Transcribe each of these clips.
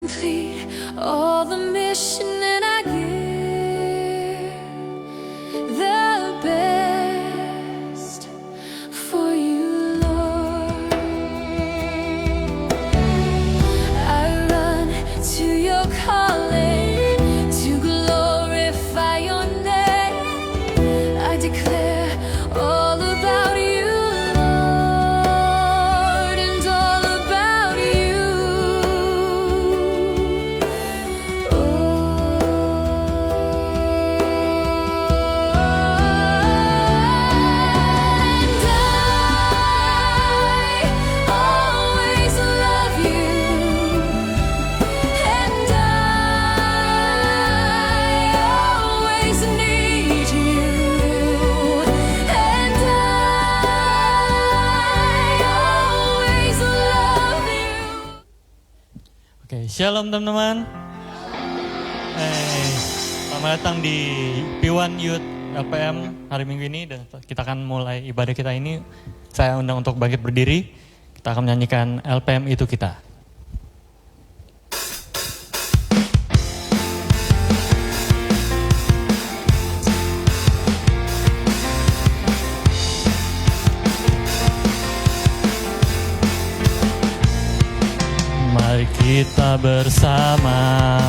complete all the mission and I give the best for you, Lord. I run to your calling to glorify your name. I declare all about you, Lord, and all about you. And I always love you, and I always need you, and I always love you. Oke, shalom teman-teman. Selamat datang di P1 Youth LPM hari Minggu ini dan kita akan mulai ibadah kita ini. Saya undang untuk bangkit berdiri. Kita akan menyanyikan LPM Itu Kita. Mari kita bersama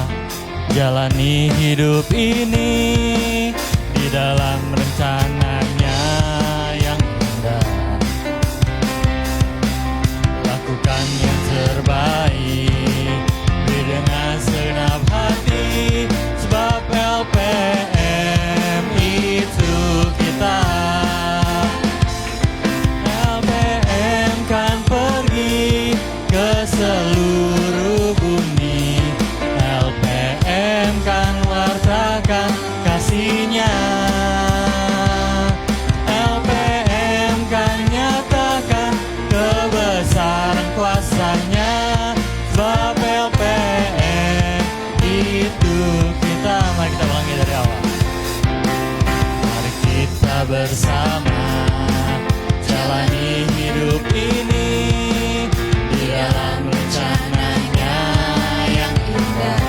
jalani hidup ini di dalam rencananya yang indah. Lakukan yang terbaik, beri dengan segenap hati, sebab LPM itu kita. LPM kan pergi ke seluruh bumi. LPM kan wartakan kasih-Nya. LPM kan nyatakan kebesaran kuasa-Nya. Sebab LPM itu kita. Mari kita ulangi dari awal. Mari kita bersama jalani hidup ini di dalam rencananya yang indah.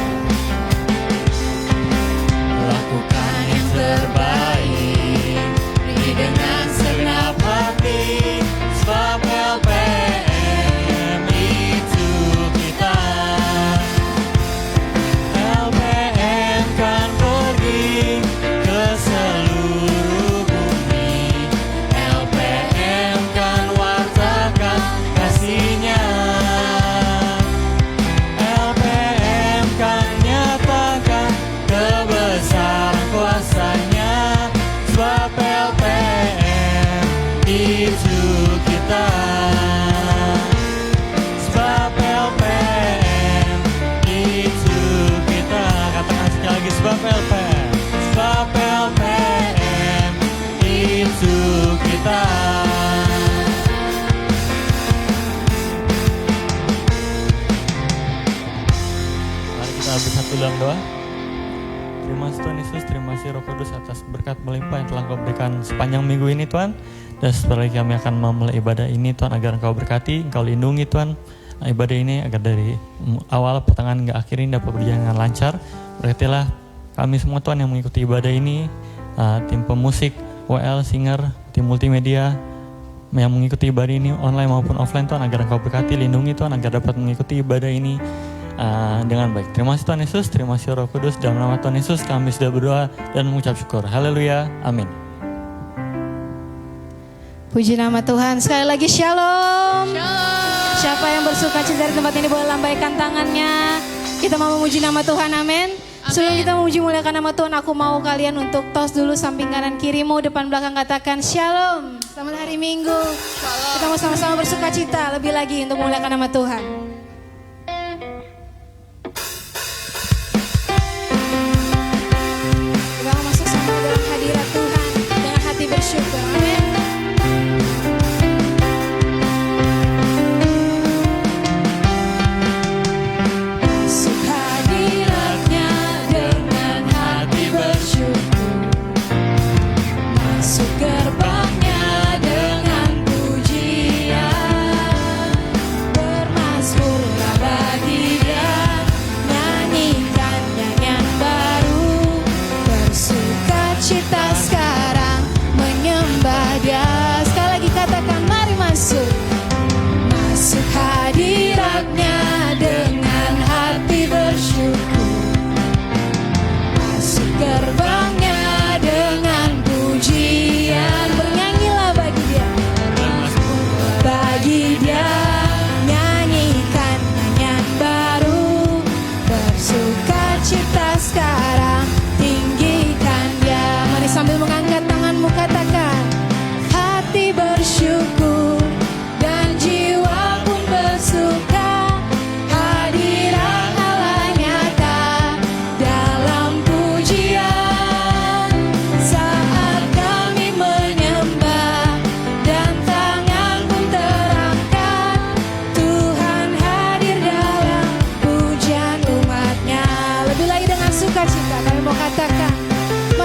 Lakukan yang terbaik, beri dengan segenap hati, sebab LPM itu kita. LPM kan pergi ke seluruh bumi. LPM kan wartakan kasih-Nya. LPM kan nyatakan kebesaran kuasa-Nya. Sebab LPM itu kita. Sebab LPM itu kita. Katakan sekali lagi, sebab LPM. Sebab LPM itu kita. Mari kita bersatu dalam doa. Terima kasih Tuhan Yesus, terima kasih Roh Kudus atas berkat melimpah yang telah Kau berikan sepanjang minggu ini Tuhan. Dan setelah kami akan memulai ibadah ini Tuhan, agar Engkau berkati, Engkau lindungi Tuhan ibadah ini, agar dari awal pertengahan hingga akhir ini dapat berjalan dengan lancar. Berkatilah kami semua Tuhan yang mengikuti ibadah ini, tim pemusik, WL, singer, tim multimedia yang mengikuti ibadah ini online maupun offline Tuhan, agar Engkau berkati, lindungi Tuhan, agar dapat mengikuti ibadah ini dengan baik. Terima kasih Tuhan Yesus, terima kasih Roh Kudus. Dalam nama Tuhan Yesus kami sudah berdoa dan mengucap syukur. Haleluya, amin. Puji nama Tuhan. Sekali lagi shalom. Siapa yang bersuka cita di tempat ini boleh lambaikan tangannya. Kita mau memuji nama Tuhan, amin. Sebelum kita memuji muliakan nama Tuhan, aku mau kalian untuk tos dulu samping kanan kirimu, depan belakang katakan shalom. Selamat hari Minggu. Kita mau sama-sama bersuka cita lebih lagi untuk memuliakan nama Tuhan. Kita mau masuk sama dalam hadirat Tuhan dengan hati bersyukur, amin. Gerbangnya dengan pujian, bermasuk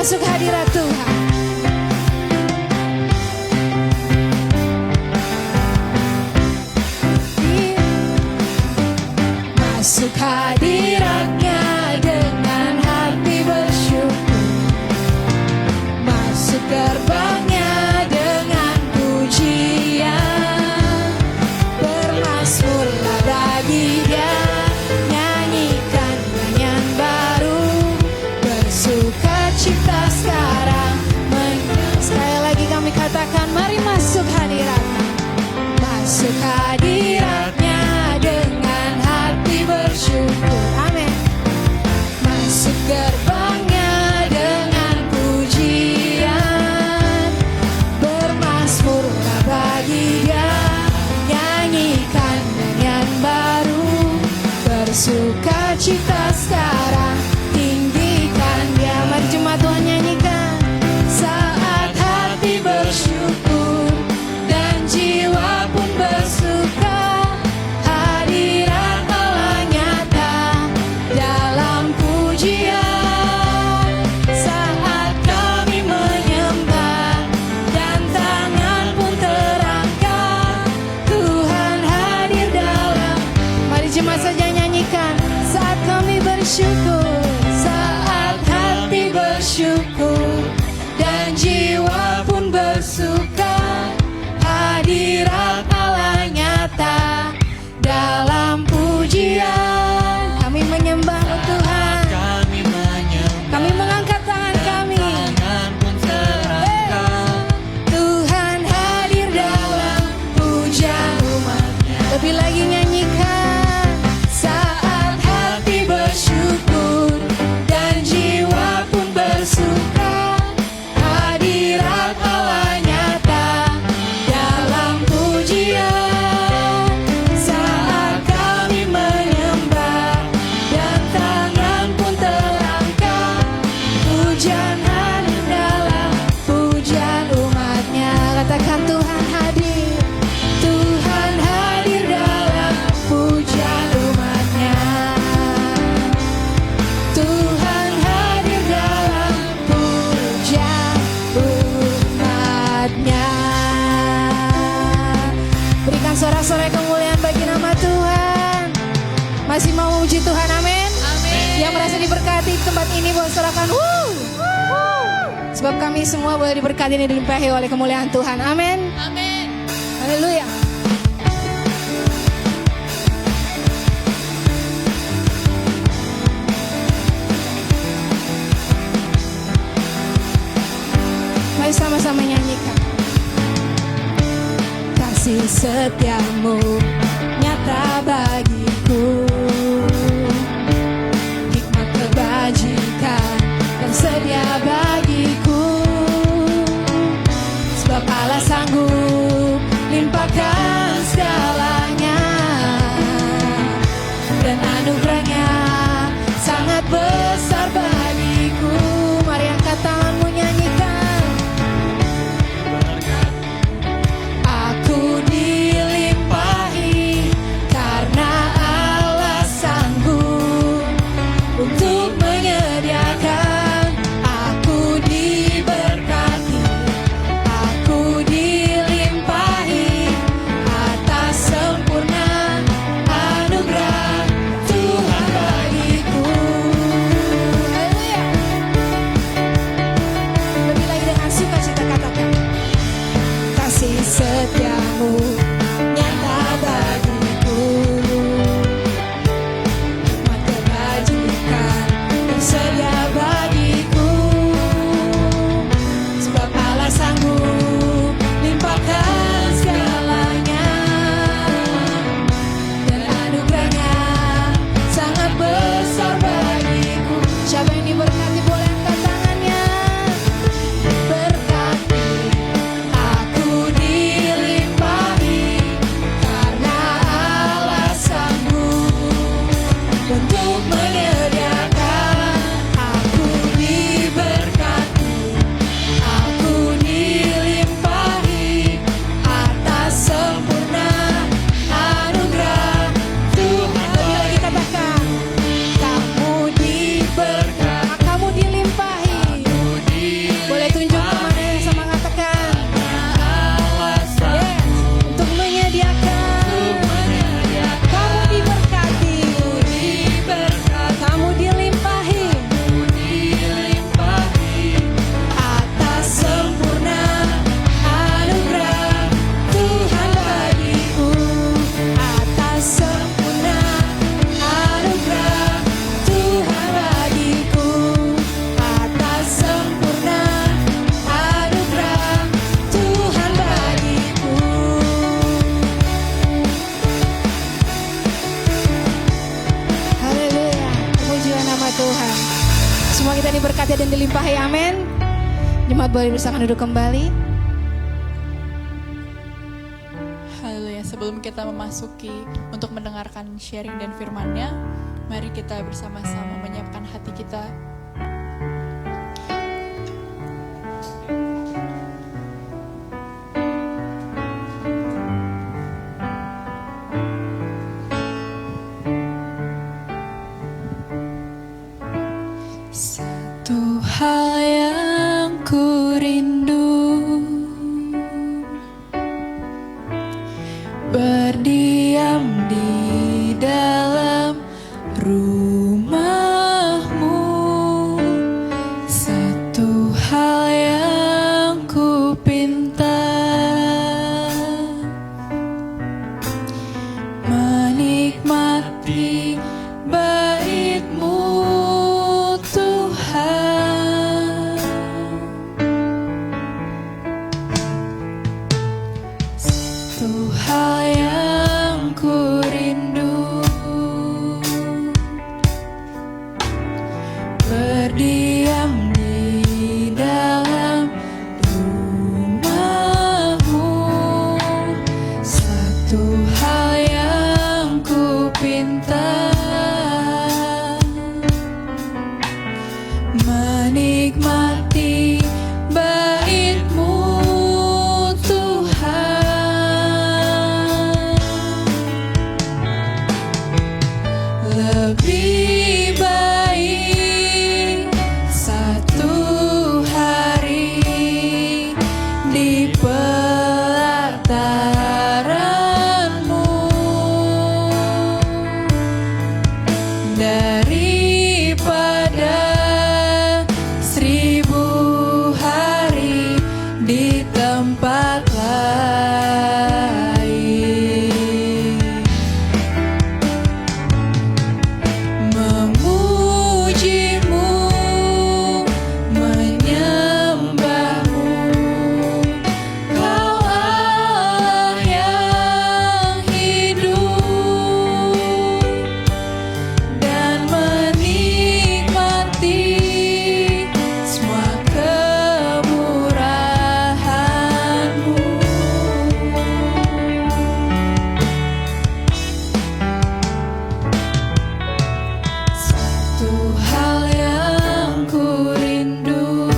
masuk hadirat Tuhan. Masuk hadiratnya dengan hati bersyukur, masuk gerbangnya dengan pujian, bermazmurlah bagi Dia, nyanyikan nyanyian baru, bersuka cita sekarang. Sekali lagi kami katakan, mari masuk hadiratnya, masuk hadiratnya dengan hati bersyukur. Amin. Masuk gerbangnya dengan pujian, bermazmurlah bagi Dia, nyanyikan nyanyian baru, bersuka cita sekarang, tinggikan Dia. Mari jemaat Tuhan nyanyikan. Saat hati bersyukur dan jiwa pun bersuka, hadirat Allah nyata dalam pujian. Saat kami menyembah dan tangan pun terangkat, Tuhan hadir dalam. Mari jemaat saja nyanyikan. Saat kami bersyukur, saat hati bersyukur dan jiwa pun bersuka, hadirat Allah nyata dalam pujian. Kami menyembah Tuhan, Kami menyembah, kami mengangkat tangan kami. tangan pun terangkat. Tuhan hadir dalam pujian umatnya. Lebih lagi nyanyikan. Saat hati bersyukur dan jiwa pun bersuka, hadirat Allah nyata dalam pujian. Saat kami menyembah dan tangan pun terangkat, pujian hadir dalam pujian umatnya. Katakan Tuhan hadir, Tuhan hadir dalam pujian umatnya. Tuhan hadir dalam pujian umatnya. Berikan sorak-sorai kemuliaan bagi nama Tuhan. Masih mau memuji Tuhan, amin. Yang merasa diberkati di tempat ini boleh sorakan wuh. Sebab kami semua boleh diberkati dan dilimpahi oleh kemuliaan Tuhan, amin. Haleluya. Mari sama-sama nyanyikan. Kasih setiamu nyata bagiku, hikmat kebajikan dan sedia bagiku. Sebab Allah sanggup limpahkan segalanya, dan anugerahnya sangat besar bagiku. Mari angkat tanganmu nyanyikan. Aku dilimpahi karena Allah sanggup untuk menyediakan. Aku diberkati, aku dilimpahi atas sempurna anugerah Tuhan bagiku. Haleluya. Lebih lagi dengan sukacita katakan. Kasih setiamu nyata bagiku, hikmat kebajikan tersedia bagiku. Sebab Allah sanggup limpahkan segalanya, dan anugerahnya sangat besar bagiku. Siapa yang diberkati boleh angkat tangannya. Berkati, aku dilimpahi karena Allah sanggup untuk menyediakan. Aku diberkati, aku dilimpahi atas sempurna anugerah Tuhan. Lagi lagi katakan, kamu diberkati, kamu dilimpahi Tuhan. Semua kita diberkati dan dilimpahi, amin. Jemaat boleh bersama duduk kembali. Haleluya. Sebelum kita memasuki untuk mendengarkan sharing dan firman-Nya, mari kita bersama-sama menyiapkan hati kita. Satu hal yang ku rindu, berdiam di dalam rumah-Mu. Satu hal yang ku pinta, menikmati bait-Mu Tuhan. Satu hal yang ku rindu, berdiam di dalam rumah-Mu. Satu hal yang ku pinta, menikmati bait-Mu Tuhan. Lebih baik satu hari di pelataran-Mu daripada 1000 hari di tempat lain. Memuji-Mu, menyembah-Mu, Kau Allah yang hidup, dan menikmati semua kemurahan-Mu. Satu hal yang ku rindu,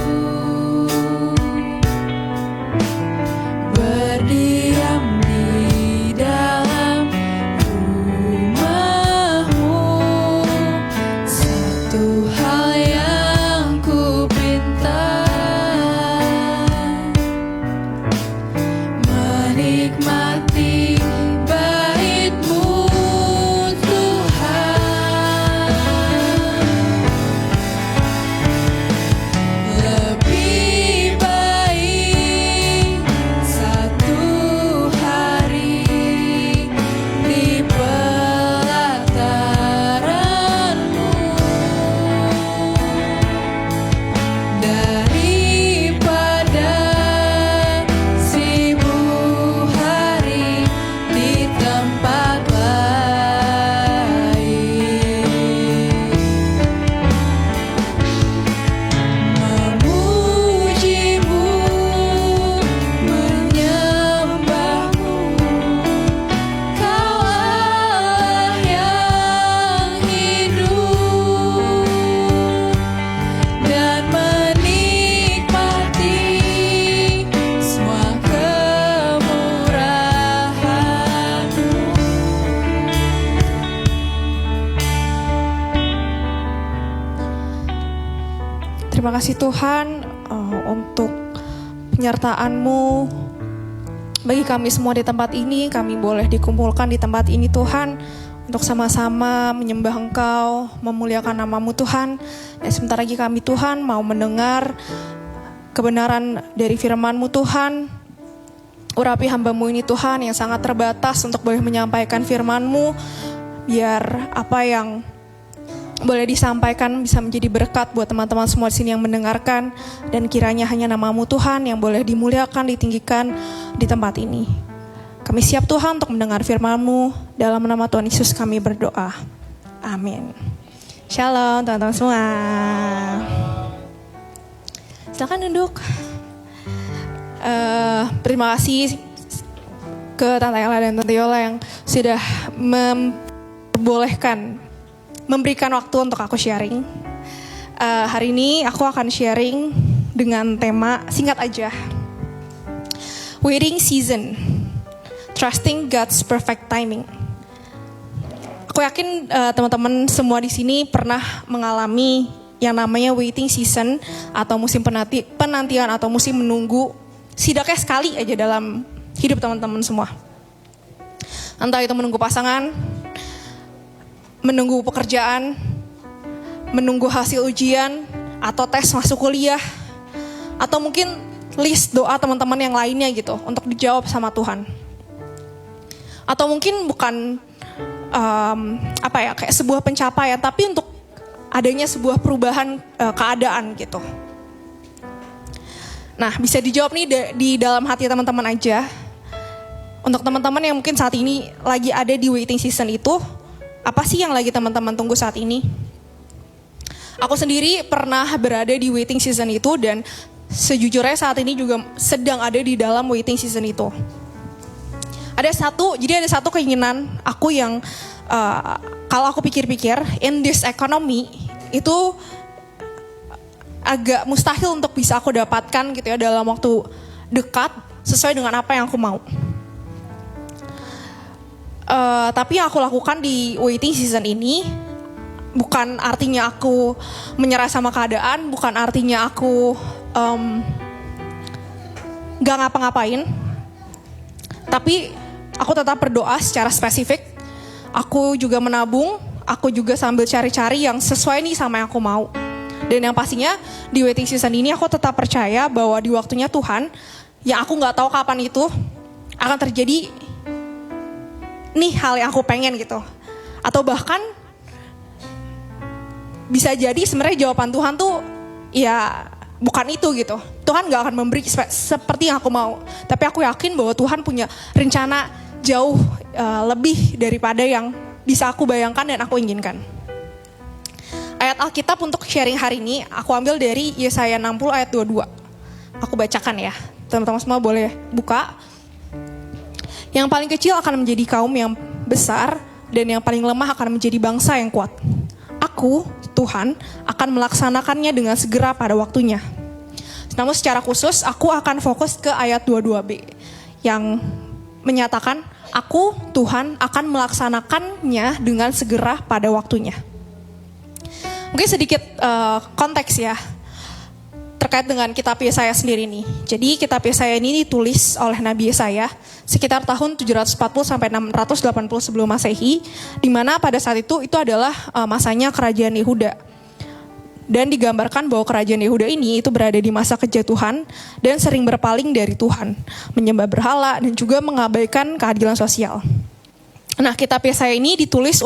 berdiam di dalam rumah-Mu. Satu hal yang ku pinta, menikmati bait-Mu Tuhan. Lebih baik satu hari di pelataran-Mu daripada 1000 hari di tempat lain. Memuji-Mu, menyembah-Mu, Kau Allah yang hidup, dan menikmati semua kemurahan-Mu. Terima kasih Tuhan untuk penyertaan-Mu bagi kami semua di tempat ini. Kami boleh dikumpulkan di tempat ini Tuhan, untuk sama-sama menyembah Engkau, memuliakan nama-Mu Tuhan. Dan sebentar lagi kami Tuhan mau mendengar kebenaran dari firman-Mu Tuhan. Urapi hamba-Mu ini Tuhan yang sangat terbatas untuk boleh menyampaikan firman-Mu. Biar apa yang boleh disampaikan bisa menjadi berkat buat teman-teman semua di sini yang mendengarkan, dan kiranya hanya nama-Mu Tuhan yang boleh dimuliakan, ditinggikan di tempat ini. Kami siap Tuhan untuk mendengar firman-Mu. Dalam nama Tuhan Yesus kami berdoa. Amin. Shalom teman-teman semua. Silakan duduk. Terima kasih ke Tante Ella dan Tante Yola yang sudah memberikan waktu untuk aku sharing. Hari ini aku akan sharing dengan tema singkat aja. Waiting season. Trusting God's perfect timing. Aku yakin teman-teman semua di sini pernah mengalami yang namanya waiting season atau musim penantian atau musim menunggu setidaknya sekali aja dalam hidup teman-teman semua. Entah itu menunggu pasangan, menunggu pekerjaan, menunggu hasil ujian atau tes masuk kuliah, atau mungkin list doa teman-teman yang lainnya gitu untuk dijawab sama Tuhan. Atau mungkin bukan kayak sebuah pencapaian, tapi untuk adanya sebuah perubahan keadaan gitu. Nah, bisa dijawab nih di dalam hati teman-teman aja. Untuk teman-teman yang mungkin saat ini lagi ada di waiting season itu, apa sih yang lagi teman-teman tunggu saat ini? Aku sendiri pernah berada di waiting season itu dan sejujurnya saat ini juga sedang ada di dalam waiting season itu. Ada satu keinginan aku yang kalau aku pikir-pikir, in this economy itu agak mustahil untuk bisa aku dapatkan gitu ya dalam waktu dekat sesuai dengan apa yang aku mau. Tapi yang aku lakukan di waiting season ini bukan artinya aku menyerah sama keadaan, bukan artinya aku gak ngapa-ngapain, tapi aku tetap berdoa secara spesifik. Aku juga menabung, aku juga sambil cari-cari yang sesuai nih sama yang aku mau. Dan yang pastinya di waiting season ini aku tetap percaya bahwa di waktunya Tuhan, yang aku gak tahu kapan itu akan terjadi nih hal yang aku pengen gitu. Atau bahkan bisa jadi sebenarnya jawaban Tuhan tuh ya bukan itu gitu. Tuhan gak akan memberi seperti yang aku mau. Tapi aku yakin bahwa Tuhan punya rencana jauh lebih daripada yang bisa aku bayangkan dan aku inginkan. Ayat Alkitab untuk sharing hari ini aku ambil dari Yesaya 60 ayat 22. Aku bacakan ya. Teman-teman semua boleh buka. Yang paling kecil akan menjadi kaum yang besar dan yang paling lemah akan menjadi bangsa yang kuat. Aku, Tuhan, akan melaksanakannya dengan segera pada waktunya. Namun secara khusus aku akan fokus ke ayat 22b yang menyatakan aku, Tuhan, akan melaksanakannya dengan segera pada waktunya. Mungkin sedikit konteks ya terkait dengan kitab Yesaya sendiri nih. Jadi kitab Yesaya ini ditulis oleh Nabi Yesaya sekitar tahun 740 sampai 680 sebelum Masehi, di mana pada saat itu adalah masanya kerajaan Yehuda. Dan digambarkan bahwa kerajaan Yehuda ini itu berada di masa kejatuhan dan sering berpaling dari Tuhan, menyembah berhala dan juga mengabaikan keadilan sosial. Nah, kitab Yesaya ini ditulis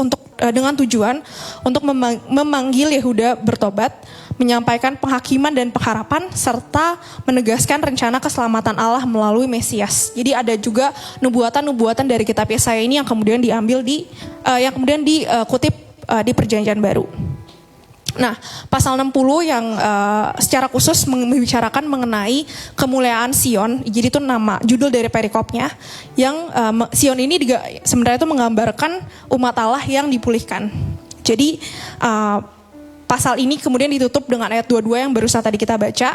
dengan tujuan untuk memanggil Yehuda bertobat, menyampaikan penghakiman dan pengharapan serta menegaskan rencana keselamatan Allah melalui Mesias. Jadi ada juga nubuatan-nubuatan dari kitab Yesaya ini yang kemudian dikutip di Perjanjian Baru. Nah, pasal 60 yang secara khusus membicarakan mengenai kemuliaan Sion. Jadi itu judul dari perikopnya. Yang Sion ini juga sebenarnya itu menggambarkan umat Allah yang dipulihkan. Jadi pasal ini kemudian ditutup dengan ayat 22 yang baru tadi kita baca,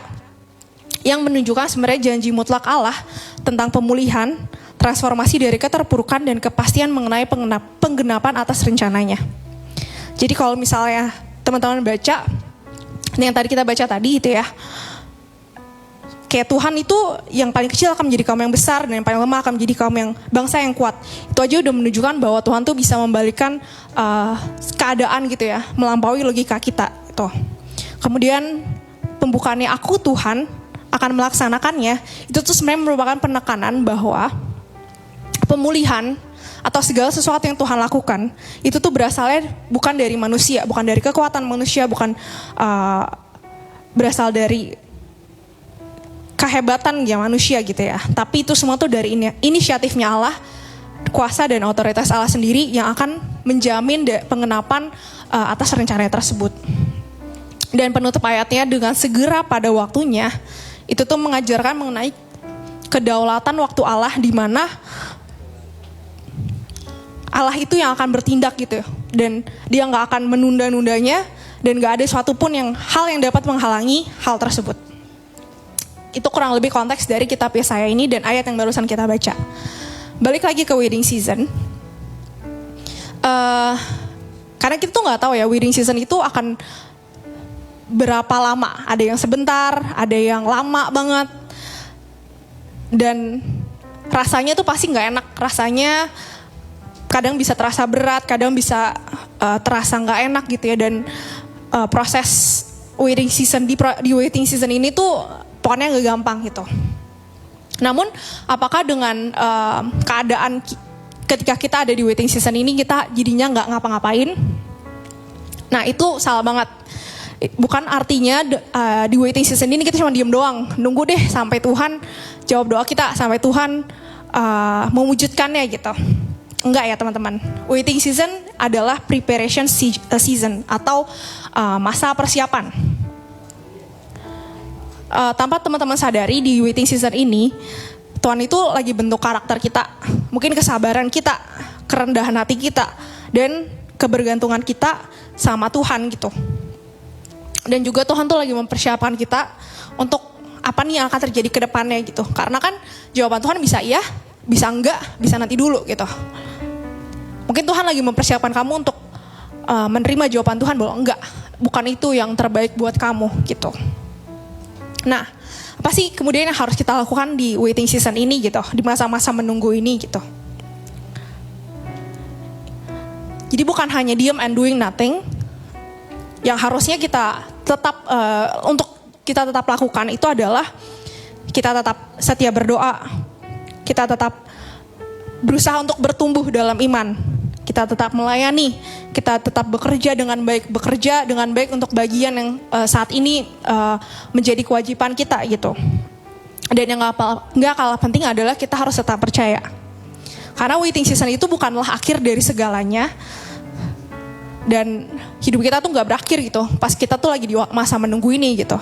yang menunjukkan sebenarnya janji mutlak Allah tentang pemulihan, transformasi dari keterpurukan dan kepastian mengenai penggenapan atas rencananya. Jadi kalau misalnya teman-teman baca yang tadi kita baca tadi itu ya, kayak Tuhan itu yang paling kecil akan menjadi kaum yang besar dan yang paling lemah akan menjadi kaum yang bangsa yang kuat. Itu aja udah menunjukkan bahwa Tuhan tuh bisa membalikkan keadaan gitu ya, melampaui logika kita itu. Kemudian pembukaannya aku Tuhan akan melaksanakannya, itu tuh sebenarnya merupakan penekanan bahwa pemulihan atau segala sesuatu yang Tuhan lakukan itu tuh berasalnya bukan dari manusia, bukan dari kekuatan manusia, bukan berasal dari kehebatan ya manusia gitu ya. Tapi itu semua tuh dari inisiatifnya Allah, kuasa dan otoritas Allah sendiri yang akan menjamin pengenapan atas rencana tersebut. Dan penutup ayatnya dengan segera pada waktunya, itu tuh mengajarkan mengenai kedaulatan waktu Allah, di mana Allah itu yang akan bertindak gitu, dan dia nggak akan menunda-nundanya, dan nggak ada suatu pun hal yang dapat menghalangi hal tersebut. Itu kurang lebih konteks dari kitab Yesaya ini dan ayat yang barusan kita baca. Balik lagi ke wedding season, karena kita tuh nggak tahu ya wedding season itu akan berapa lama. Ada yang sebentar, ada yang lama banget. Dan rasanya tuh pasti nggak enak. Rasanya kadang bisa terasa berat, kadang bisa terasa nggak enak gitu ya. Dan proses wedding season di wedding season ini tuh pokoknya nggak gampang gitu. Namun apakah dengan keadaan ketika kita ada di wedding season ini kita jadinya nggak ngapa-ngapain? Nah itu salah banget. Bukan artinya di waiting season ini kita cuma diem doang, nunggu deh sampai Tuhan jawab doa kita, sampai Tuhan mewujudkannya gitu. Enggak ya teman-teman. Waiting season adalah preparation season atau masa persiapan. Tanpa teman-teman sadari di waiting season ini, Tuhan itu lagi bentuk karakter kita, mungkin kesabaran kita, kerendahan hati kita, dan kebergantungan kita sama Tuhan gitu. Dan juga Tuhan tuh lagi mempersiapkan kita untuk apa nih yang akan terjadi ke depannya gitu. Karena kan jawaban Tuhan bisa iya, bisa enggak, bisa nanti dulu gitu. Mungkin Tuhan lagi mempersiapkan kamu untuk menerima jawaban Tuhan bahwa enggak, bukan itu yang terbaik buat kamu gitu. Nah, apa sih kemudian yang harus kita lakukan di waiting season ini gitu, di masa-masa menunggu ini gitu. Jadi bukan hanya diam and doing nothing. Yang harusnya kita tetap untuk kita tetap lakukan itu adalah kita tetap setia berdoa, kita tetap berusaha untuk bertumbuh dalam iman, kita tetap melayani, kita tetap bekerja dengan baik untuk bagian yang saat ini menjadi kewajiban kita gitu. Dan yang nggak kalah penting adalah kita harus tetap percaya, karena waiting season itu bukanlah akhir dari segalanya. Dan hidup kita tuh gak berakhir gitu pas kita tuh lagi di masa menunggu ini gitu.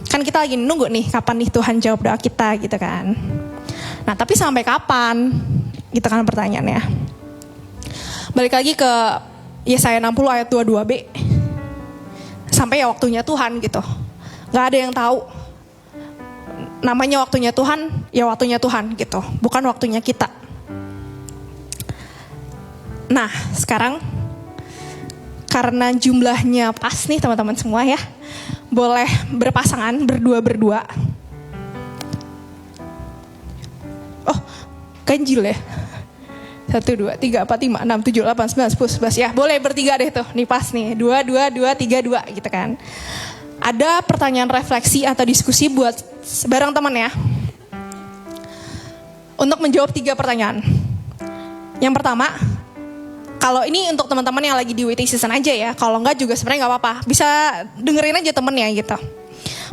Kan kita lagi nunggu nih kapan nih Tuhan jawab doa kita gitu kan. Nah tapi sampai kapan? Gitu kan pertanyaannya. Balik lagi ke Yesaya 60 ayat 22b. Sampai ya waktunya Tuhan gitu. Gak ada yang tahu. Namanya waktunya Tuhan, ya waktunya Tuhan gitu. Bukan waktunya kita. Nah sekarang karena jumlahnya pas nih teman-teman semua ya, boleh berpasangan, berdua-berdua. Oh, ganjil ya. 1, 2, 3, 4, 5, 6, 7, 8, 9, 10, 11 ya. Boleh bertiga deh tuh, nih pas nih. 2, 2, 2, 3, 2 gitu kan. Ada pertanyaan refleksi atau diskusi buat bareng teman ya. Untuk menjawab 3 pertanyaan. Yang pertama, kalau ini untuk teman-teman yang lagi di waiting season aja ya. Kalau enggak juga sebenarnya nggak apa-apa. Bisa dengerin aja temennya gitu.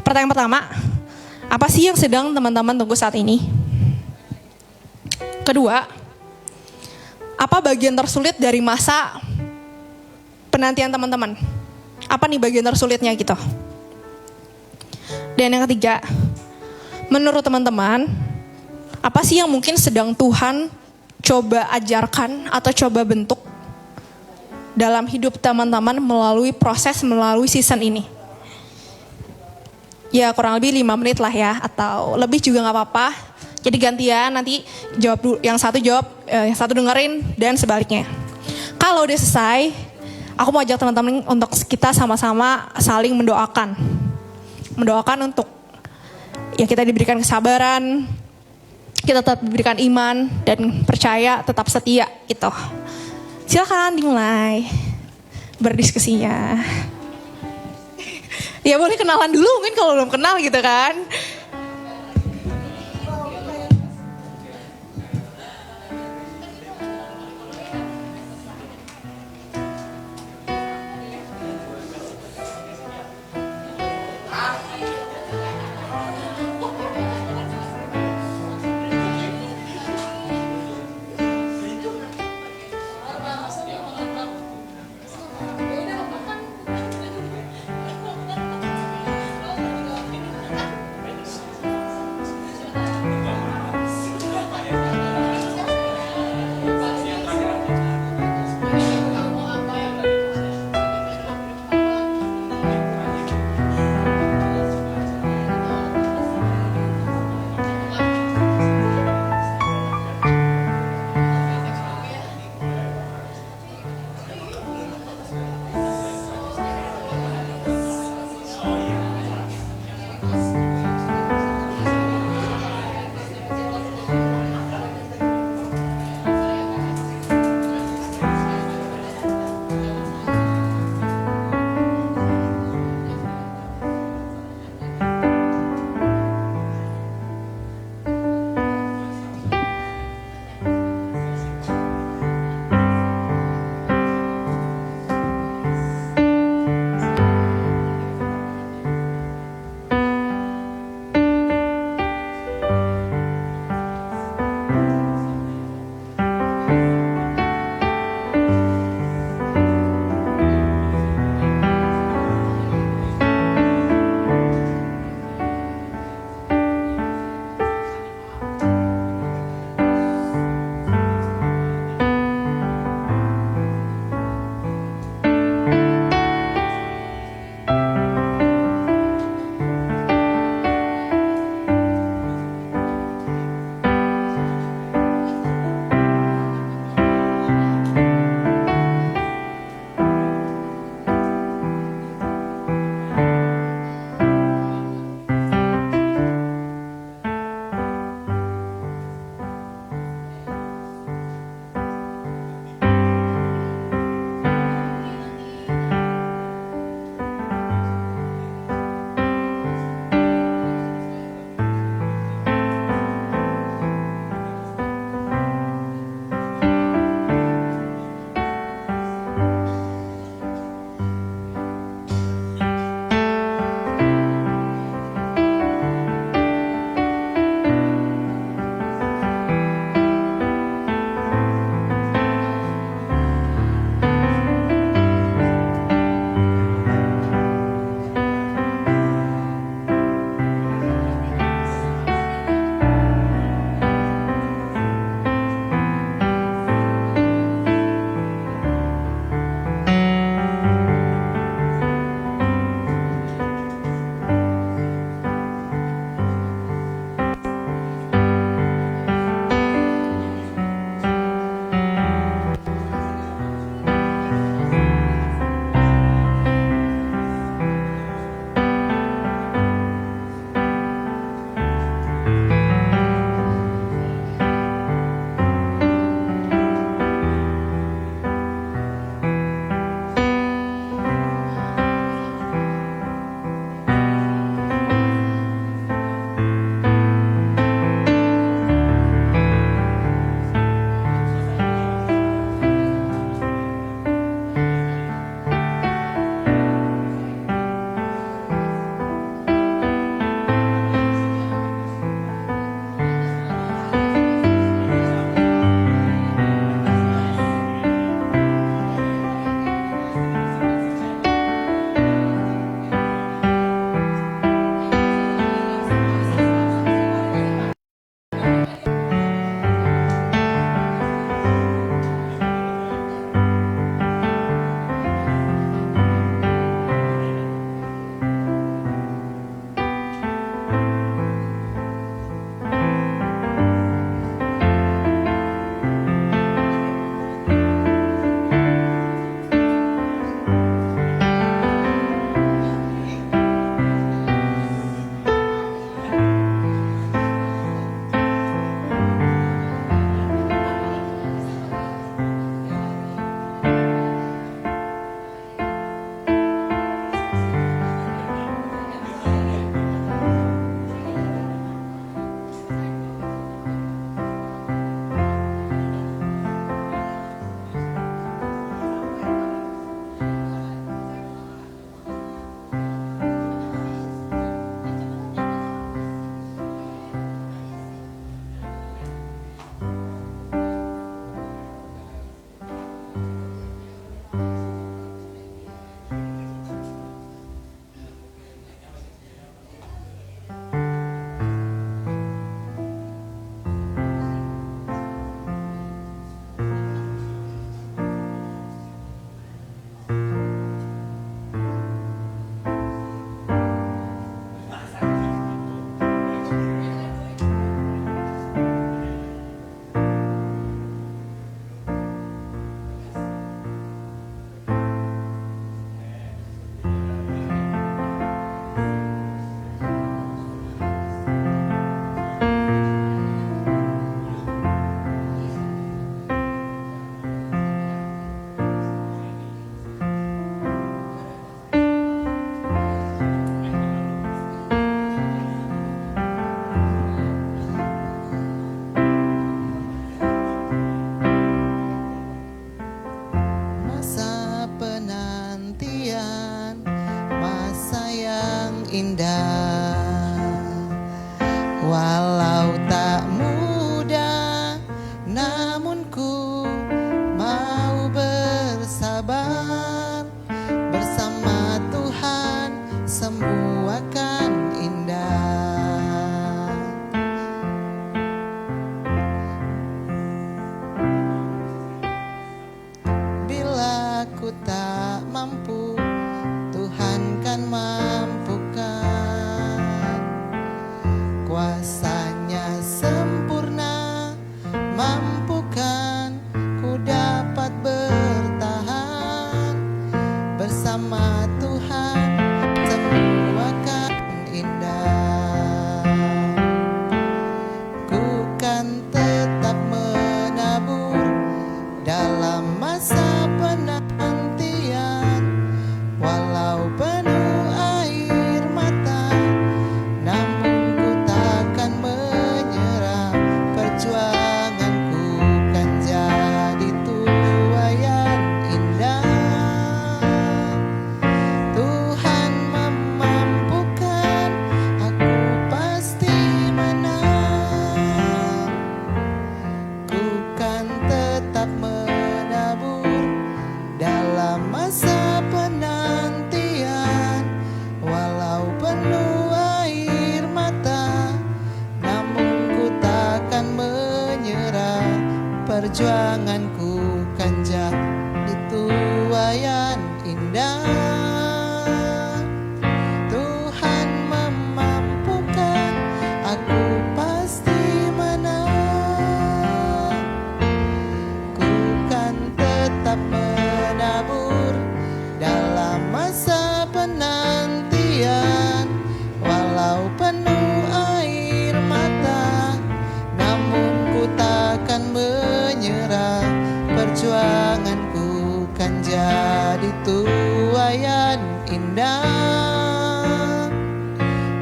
Pertanyaan pertama, apa sih yang sedang teman-teman tunggu saat ini? Kedua, apa bagian tersulit dari masa penantian teman-teman? Apa nih bagian tersulitnya gitu? Dan yang ketiga, menurut teman-teman, apa sih yang mungkin sedang Tuhan coba ajarkan atau coba bentuk dalam hidup teman-teman melalui season ini? Ya kurang lebih 5 menit lah ya, atau lebih juga gak apa-apa. Jadi gantian, nanti jawab dulu, yang satu jawab, yang satu dengerin, dan sebaliknya. Kalau udah selesai, aku mau ajak teman-teman untuk kita sama-sama saling mendoakan. Mendoakan untuk ya kita diberikan kesabaran, kita tetap diberikan iman, dan percaya, tetap setia gitu. Silakan dimulai berdiskusinya. Ya boleh kenalan dulu mungkin kalau belum kenal gitu kan. indah. Walau tak mudah, namun ku mau bersabar. Bersama Tuhan semua akan indah. Bila ku tak mampu, Tuhan kan mampukan. Kuasanya sempurna, mampukan ku dapat bertahan. Bersama Tuhan semua akan indah. Ku kan tetap menabur dalam masa penantian. Walau penuh air mata, namun ku takkan menyerah. Perjuanganku kan jadi tuaian indah. Tuhan memampukan, aku pasti menang. Ku kan tetap menabur dalam masa penantian. Walau penuh air mata, namun ku takkan menyerah. Perjuanganku kan jadi tuaian indah. Tuhan memampukan, aku pasti menang. Ku kan tetap menabur dalam masa penantian. Walau penuh air mata, namun ku takkan menyerah. Perjuanganku kan jadi tuaian indah.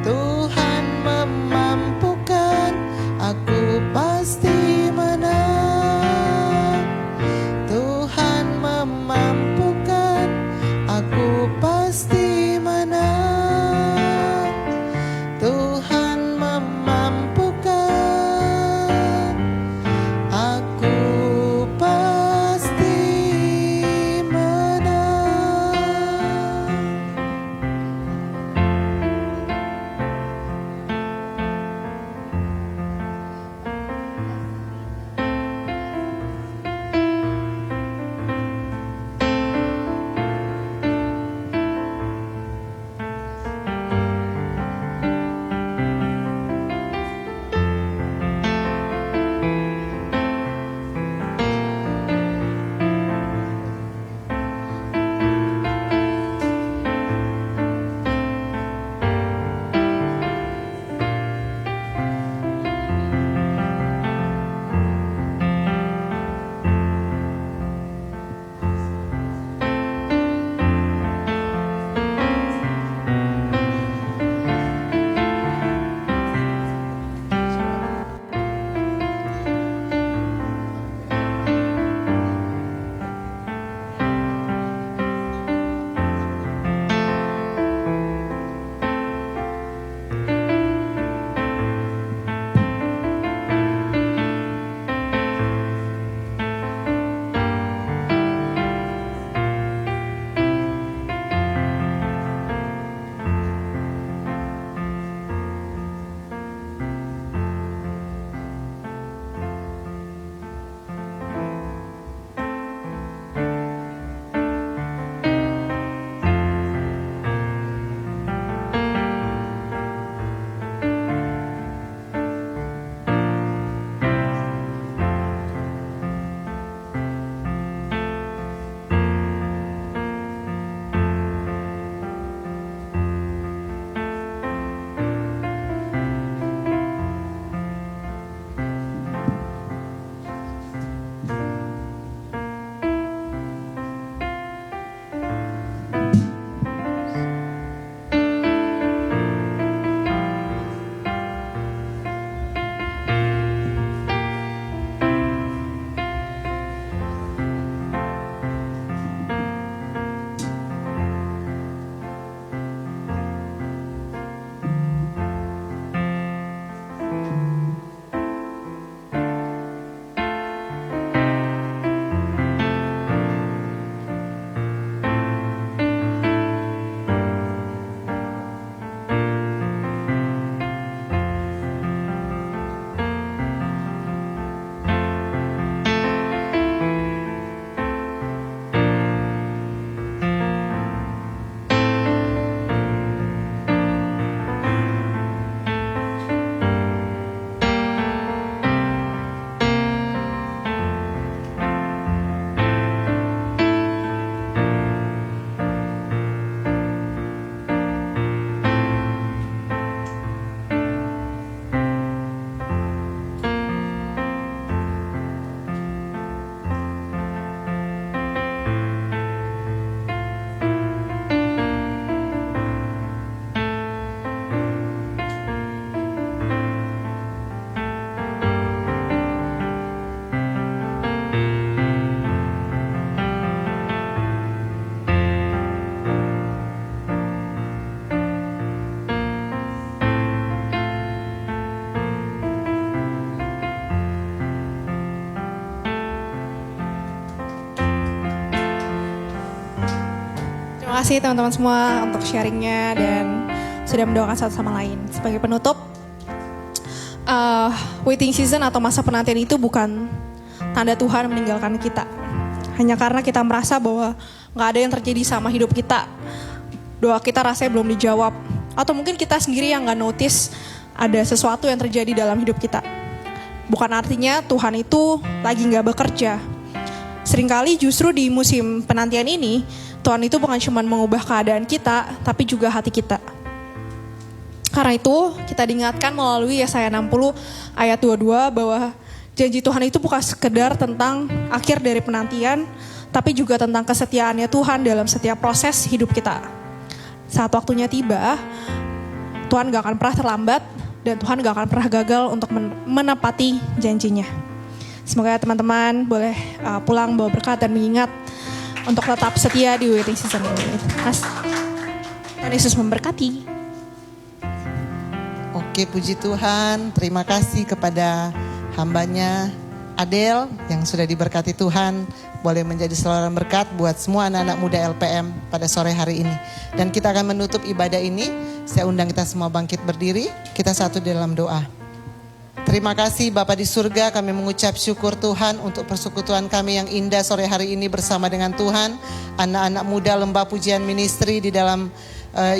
Tuhan memampukan, aku pasti menang. Tuhan memampukan, aku pasti menang. Tuhan memampukan, aku pasti menang. Terima kasih teman-teman semua untuk sharingnya dan sudah mendoakan satu sama lain. Sebagai penutup, waiting season atau masa penantian itu bukan tanda Tuhan meninggalkan kita. Hanya karena kita merasa bahwa gak ada yang terjadi sama hidup kita. Doa kita rasanya belum dijawab. Atau mungkin kita sendiri yang gak notice ada sesuatu yang terjadi dalam hidup kita. Bukan artinya Tuhan itu lagi gak bekerja. Seringkali justru di musim penantian ini, Tuhan itu bukan cuma mengubah keadaan kita, tapi juga hati kita. Karena itu kita diingatkan melalui Yesaya 60 ayat 22 bahwa janji Tuhan itu bukan sekedar tentang akhir dari penantian, tapi juga tentang kesetiaannya Tuhan dalam setiap proses hidup kita. Saat waktunya tiba, Tuhan gak akan pernah terlambat dan Tuhan gak akan pernah gagal untuk menepati janjinya. Semoga teman-teman boleh pulang bawa berkat dan mengingat untuk tetap setia di waiting season ini. Tuhan Yesus memberkati. Oke, puji Tuhan. Terima kasih kepada hambanya Adel yang sudah diberkati Tuhan. Boleh menjadi saluran berkat buat semua anak-anak muda LPM pada sore hari ini. Dan kita akan menutup ibadah ini. Saya undang kita semua bangkit berdiri. Kita satu dalam doa. Terima kasih Bapa di surga, kami mengucap syukur Tuhan untuk persekutuan kami yang indah sore hari ini bersama dengan Tuhan. Anak-anak muda lembah pujian ministry di dalam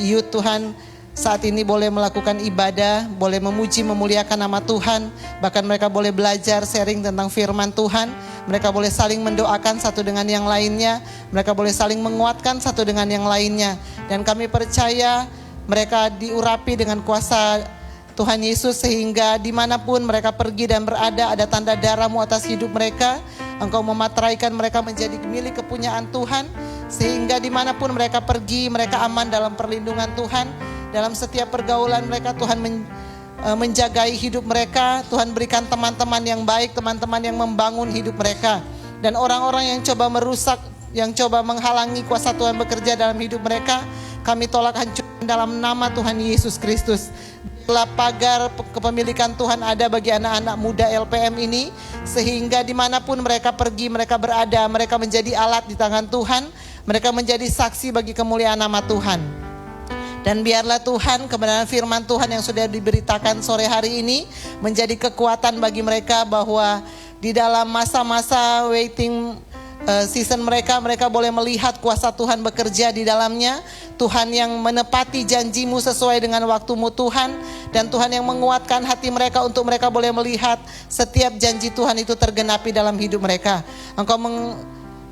youth Tuhan. Saat ini boleh melakukan ibadah, boleh memuji, memuliakan nama Tuhan. Bahkan mereka boleh belajar, sharing tentang firman Tuhan. Mereka boleh saling mendoakan satu dengan yang lainnya. Mereka boleh saling menguatkan satu dengan yang lainnya. Dan kami percaya mereka diurapi dengan kuasa Tuhan Yesus. Sehingga dimanapun mereka pergi dan berada, ada tanda darah-Mu atas hidup mereka. Engkau memateraikan mereka menjadi milik kepunyaan Tuhan. Sehingga dimanapun mereka pergi, mereka aman dalam perlindungan Tuhan. Dalam setiap pergaulan mereka Tuhan menjagai hidup mereka. Tuhan berikan teman-teman yang baik, teman-teman yang membangun hidup mereka. Dan orang-orang yang coba merusak, yang coba menghalangi kuasa Tuhan bekerja dalam hidup mereka, kami tolak hancur dalam nama Tuhan Yesus Kristus. Bila pagar kepemilikan Tuhan ada bagi anak-anak muda LPM ini, sehingga dimanapun mereka pergi, mereka berada, mereka menjadi alat di tangan Tuhan, mereka menjadi saksi bagi kemuliaan nama Tuhan. Dan biarlah Tuhan kebenaran firman Tuhan yang sudah diberitakan sore hari ini menjadi kekuatan bagi mereka, bahwa di dalam masa-masa waiting season mereka boleh melihat kuasa Tuhan bekerja di dalamnya. Tuhan yang menepati janji-Mu sesuai dengan waktu-Mu Tuhan. Dan Tuhan yang menguatkan hati mereka untuk mereka boleh melihat setiap janji Tuhan itu tergenapi dalam hidup mereka. Engkau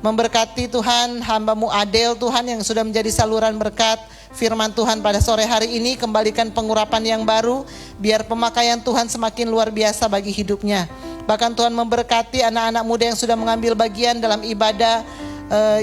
memberkati Tuhan hamba-Mu Adel Tuhan yang sudah menjadi saluran berkat firman Tuhan pada sore hari ini. Kembalikan pengurapan yang baru, biar pemakaian Tuhan semakin luar biasa bagi hidupnya. Bahkan Tuhan memberkati anak-anak muda yang sudah mengambil bagian dalam ibadah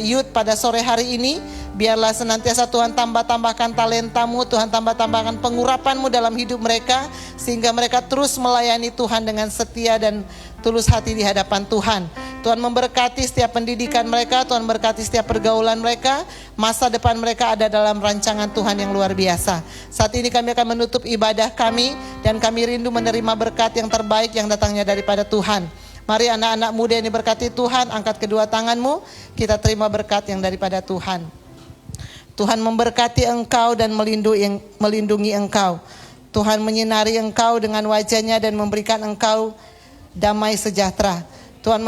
youth pada sore hari ini. Biarlah senantiasa Tuhan tambah-tambahkan talenta-Mu, Tuhan tambah-tambahkan pengurapan-Mu dalam hidup mereka, sehingga mereka terus melayani Tuhan dengan setia dan tulus hati di hadapan Tuhan. Tuhan memberkati setiap pendidikan mereka, Tuhan berkati setiap pergaulan mereka. Masa depan mereka ada dalam rancangan Tuhan yang luar biasa. Saat ini kami akan menutup ibadah kami, dan kami rindu menerima berkat yang terbaik yang datangnya daripada Tuhan. Mari anak-anak muda yang diberkati Tuhan, angkat kedua tanganmu, kita terima berkat yang daripada Tuhan. Tuhan memberkati engkau dan melindungi engkau. Tuhan menyinari engkau dengan wajah-Nya dan memberikan engkau damai sejahtera. Tuhan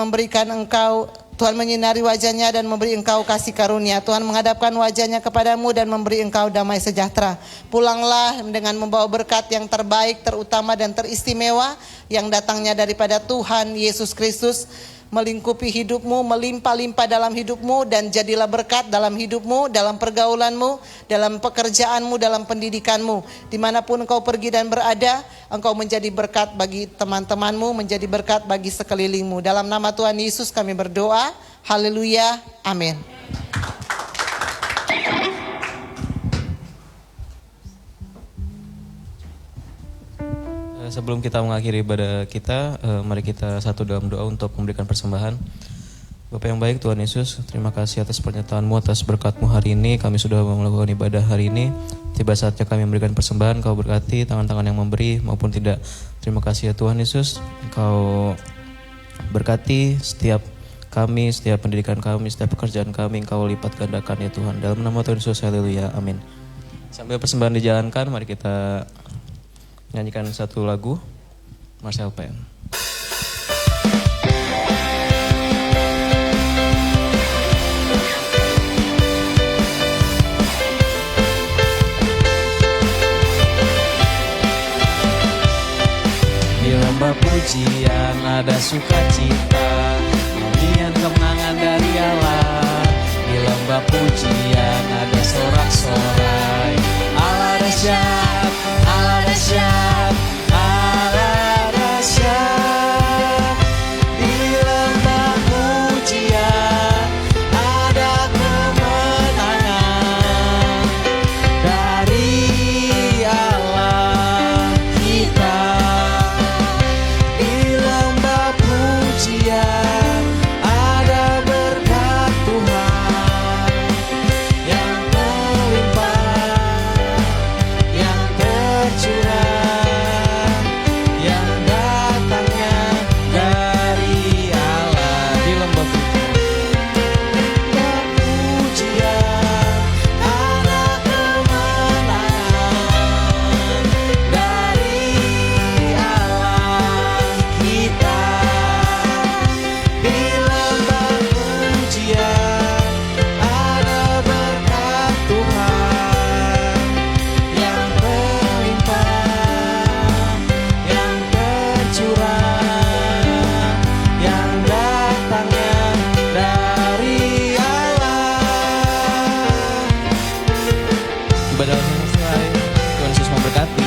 menyinari wajah-Nya dan memberi engkau kasih karunia. Tuhan menghadapkan wajah-Nya kepadamu dan memberi engkau damai sejahtera. Pulanglah dengan membawa berkat yang terbaik, terutama dan teristimewa yang datangnya daripada Tuhan Yesus Kristus. Melingkupi hidupmu, melimpah-limpah dalam hidupmu, dan jadilah berkat dalam hidupmu, dalam pergaulanmu, dalam pekerjaanmu, dalam pendidikanmu. Dimanapun engkau pergi dan berada, engkau menjadi berkat bagi teman-temanmu, menjadi berkat bagi sekelilingmu. Dalam nama Tuhan Yesus kami berdoa. Haleluya. Amin. Sebelum kita mengakhiri ibadah kita, mari kita satu dalam doa untuk memberikan persembahan. Bapak yang baik, Tuhan Yesus, terima kasih atas pernyataan-Mu, atas berkat-Mu hari ini. Kami sudah melakukan ibadah hari ini. Tiba saatnya kami memberikan persembahan. Kau berkati tangan-tangan yang memberi maupun tidak. Terima kasih ya Tuhan Yesus. Kau berkati setiap kami, setiap pendidikan kami, setiap pekerjaan kami, Engkau lipat gandakan ya Tuhan. Dalam nama Tuhan Yesus, haleluya, amin. Sambil persembahan dijalankan, mari kita nyanyikan satu lagu, Marcel LPM. Di lembah pujian ada sukacita, nyanyian kemenangan dari Allah. Di lembah pujian ada sorak-sorai, Allah dahsyat, Allah dahsyat, Allah dahsyat. Di lembah pujian ada kemenangan dari Allah kita. Di lembah pujian ada berkat Tuhan yang melimpah, yang tercurah, yang datangnya dari Allah. Di lembah pujian ada kemenangan dari Allah kita. Di lembah pujian ada berkat Tuhan yang melimpah, yang tercurah, yang datangnya dari Allah. Ibadah yang selesai, Tuhan Yesus memberkati.